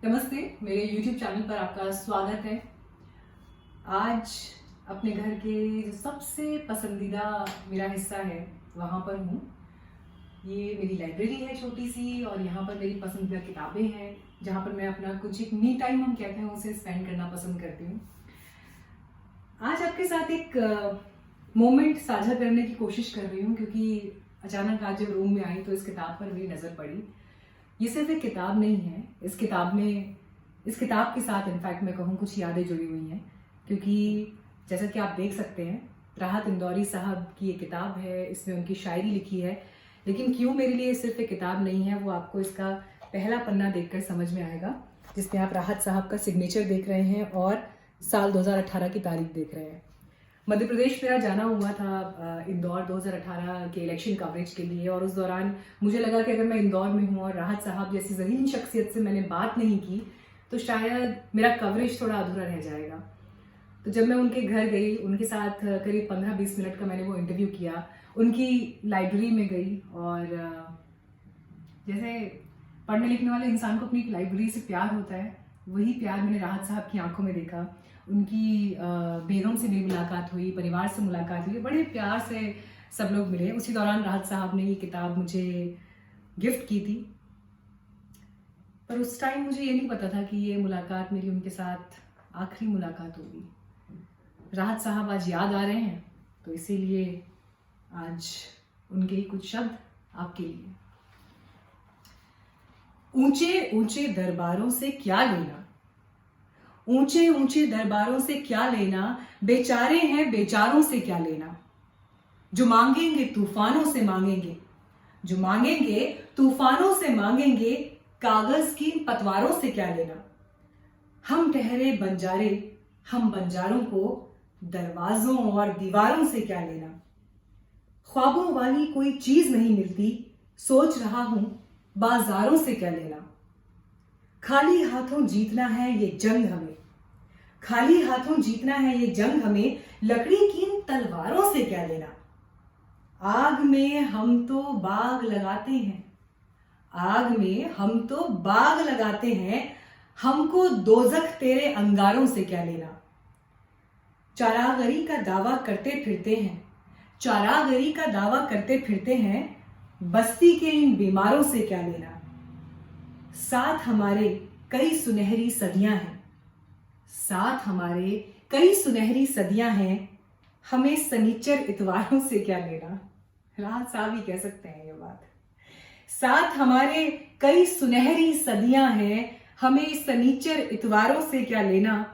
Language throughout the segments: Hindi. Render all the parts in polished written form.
नमस्ते, मेरे YouTube चैनल पर आपका स्वागत है। आज अपने घर के जो सबसे पसंदीदा मेरा हिस्सा है वहाँ पर हूँ। ये मेरी लाइब्रेरी है छोटी सी, और यहाँ पर मेरी पसंदीदा किताबें हैं जहाँ पर मैं अपना कुछ एक मी टाइम हम कहते हैं उसे स्पेंड करना पसंद करती हूँ। आज आपके साथ एक मोमेंट साझा करने की कोशिश कर रही हूँ, क्योंकि अचानक आज जब रूम में आई तो इस किताब पर मेरी नज़र पड़ी। ये सिर्फ एक किताब नहीं है, इस किताब के साथ इनफैक्ट मैं कहूँ कुछ यादें जुड़ी हुई हैं, क्योंकि जैसा कि आप देख सकते हैं राहत इंदौरी साहब की ये किताब है, इसमें उनकी शायरी लिखी है। लेकिन क्यों मेरे लिए सिर्फ एक किताब नहीं है वो आपको इसका पहला पन्ना देखकर समझ में आएगा, जिसमें आप राहत साहब का सिग्नेचर देख रहे हैं और साल 2018 की तारीख देख रहे हैं। मध्य प्रदेश मेरा जाना हुआ था इंदौर 2018 के इलेक्शन कवरेज के लिए, और उस दौरान मुझे लगा कि अगर मैं इंदौर में हूँ और राहत साहब जैसी ज़हीन शख्सियत से मैंने बात नहीं की तो शायद मेरा कवरेज थोड़ा अधूरा रह जाएगा। तो जब मैं उनके घर गई, उनके साथ करीब 15-20 मिनट का मैंने वो इंटरव्यू किया, उनकी लाइब्रेरी में गई, और जैसे पढ़ने लिखने वाले इंसान को अपनी लाइब्रेरी से प्यार होता है, वही प्यार मैंने राहत साहब की आंखों में देखा। उनकी बेगम से मेरी मुलाकात हुई, परिवार से मुलाकात हुई, बड़े प्यार से सब लोग मिले। उसी दौरान राहत साहब ने ये किताब मुझे गिफ्ट की थी, पर उस टाइम मुझे ये नहीं पता था कि ये मुलाकात मेरी उनके साथ आखिरी मुलाकात होगी। राहत साहब आज याद आ रहे हैं, तो इसीलिए आज उनके ही कुछ शब्द आपके लिए। ऊंचे ऊंचे दरबारों से क्या लेना, ऊंचे ऊंचे दरबारों से क्या लेना, बेचारे हैं बेचारों से क्या लेना। जो मांगेंगे तूफानों से मांगेंगे, जो मांगेंगे तूफानों से मांगेंगे, कागज की पतवारों से क्या लेना। हम ठहरे बंजारे, हम बंजारों को दरवाजों और दीवारों से क्या लेना। ख्वाबों वाली कोई चीज नहीं मिलती, सोच रहा हूं बाजारों से क्या लेना। खाली हाथों जीतना है ये जंग हमें, खाली हाथों जीतना है ये जंग हमें, लकड़ी की इन तलवारों से क्या लेना। आग में हम तो बाग लगाते हैं, आग में हम तो बाग लगाते हैं, हमको दोजख तेरे अंगारों से क्या लेना। चारागरी का दावा करते फिरते हैं, चारागरी का दावा करते फिरते हैं, बस्ती के इन बीमारों से क्या लेना। साथ हमारे कई सुनहरी सदियां हैं, साथ हमारे कई सुनहरी सदियां हैं, हमें सनीचर इतवारों से क्या लेना। राहत साहब ही कह सकते हैं ये बात। साथ हमारे कई सुनहरी सदियां हैं, हमें सनीचर इतवारों से क्या लेना।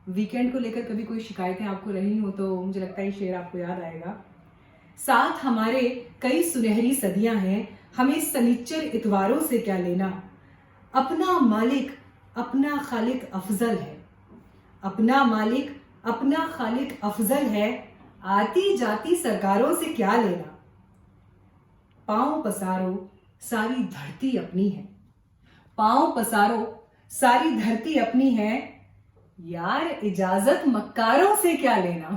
वीकेंड को लेकर कभी कोई शिकायतें आपको रही हो तो मुझे लगता है शेर आपको याद आएगा। साथ हमारे कई सुनहरी सदियां हैं, हमें सनीचर इतवारों से क्या लेना। अपना मालिक अपना खालिक अफजल है, अपना मालिक अपना खालिक अफजल है, आती जाती सरकारों से क्या लेना। पांव पसारो सारी धरती अपनी है, पांव पसारो सारी धरती अपनी है, यार इजाजत मक्कारों से क्या लेना।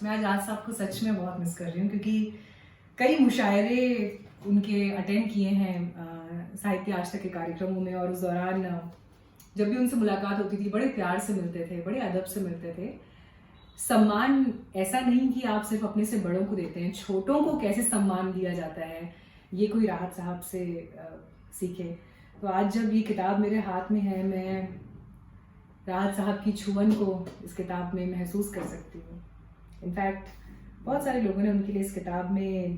मैं आज राज साहब को सच में बहुत मिस कर रही हूँ, क्योंकि कई मुशायरे उनके अटेंड किए हैं साहित्य आज तक के कार्यक्रमों में, और उस दौरान जब भी उनसे मुलाकात होती थी बड़े प्यार से मिलते थे, बड़े अदब से मिलते थे। सम्मान ऐसा नहीं कि आप सिर्फ अपने से बड़ों को देते हैं, छोटों को कैसे सम्मान दिया जाता है ये कोई राहत साहब से सीखे। तो आज जब ये किताब मेरे हाथ में है, मैं राहत साहब की छुअन को इस किताब में महसूस कर सकती हूँ। इनफैक्ट बहुत सारे लोगों ने उनके लिए इस किताब में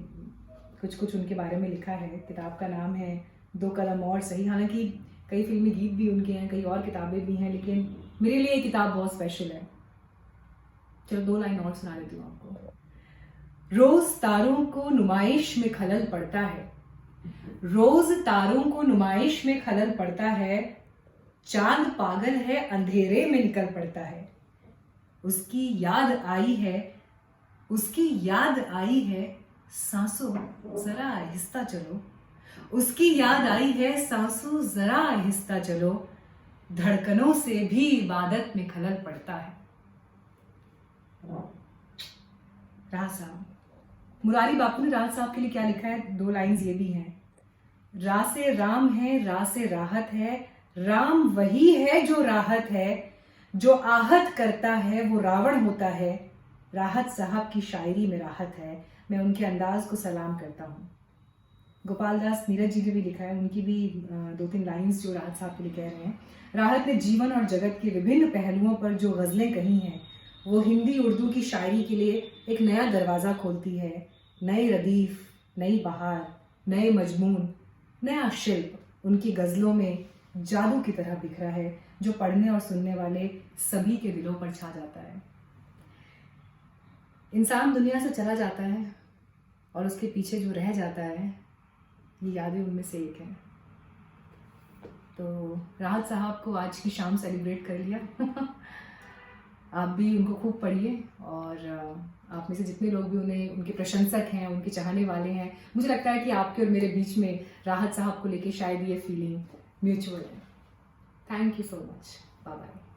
कुछ कुछ उनके बारे में लिखा है। किताब का नाम है दो कदम और सही। हालांकि कई फिल्मी गीत भी उनके हैं, कई और किताबें भी हैं, लेकिन मेरे लिए ये किताब बहुत स्पेशल है। चलो 2 लाइन और सुना देती हूँ आपको। रोज तारों को नुमाइश में खलल पड़ता है, रोज तारों को नुमाइश में खलल पड़ता है, चांद पागल है अंधेरे में निकल पड़ता है। उसकी याद आई है, उसकी याद आई है, सांसों जरा आहिस्ता चलो, उसकी याद आई है, सांसों जरा आहिस्ता चलो, धड़कनों से भी इबादत में खलल पड़ता है। राज साहब, मुरारी बापू ने राज साहब के लिए क्या लिखा है, 2 लाइंस ये भी हैं। रा से राम है, रा से राहत है, राम वही है जो राहत है, जो आहत करता है वो रावण होता है, राहत साहब की शायरी में राहत है। मैं उनके अंदाज को सलाम करता हूँ। गोपाल दास नीरज जी ने भी लिखा है, उनकी भी 2-3 लाइंस जो राहत साहब के लिए कह रहे हैं। राहत ने जीवन और जगत के विभिन्न पहलुओं पर जो गज़लें कही हैं वो हिंदी उर्दू की शायरी के लिए एक नया दरवाज़ा खोलती है। नई रदीफ, नई बहार, नए मजमून, नया शिल्प उनकी गज़लों में जादू की तरह बिखरा है, जो पढ़ने और सुनने वाले सभी के दिलों पर छा जाता है। इंसान दुनिया से चला जाता है और उसके पीछे जो रह जाता है ये यादें उनमें से एक है। तो राहत साहब को आज की शाम सेलिब्रेट कर लिया। आप भी उनको खूब पढ़िए और आप में से जितने लोग भी उन्हें, उनके प्रशंसक हैं, उनके चाहने वाले हैं, मुझे लगता है कि आपके और मेरे बीच में राहत साहब को लेके शायद ये फीलिंग म्यूचुअल है। Thank you so much. Bye bye.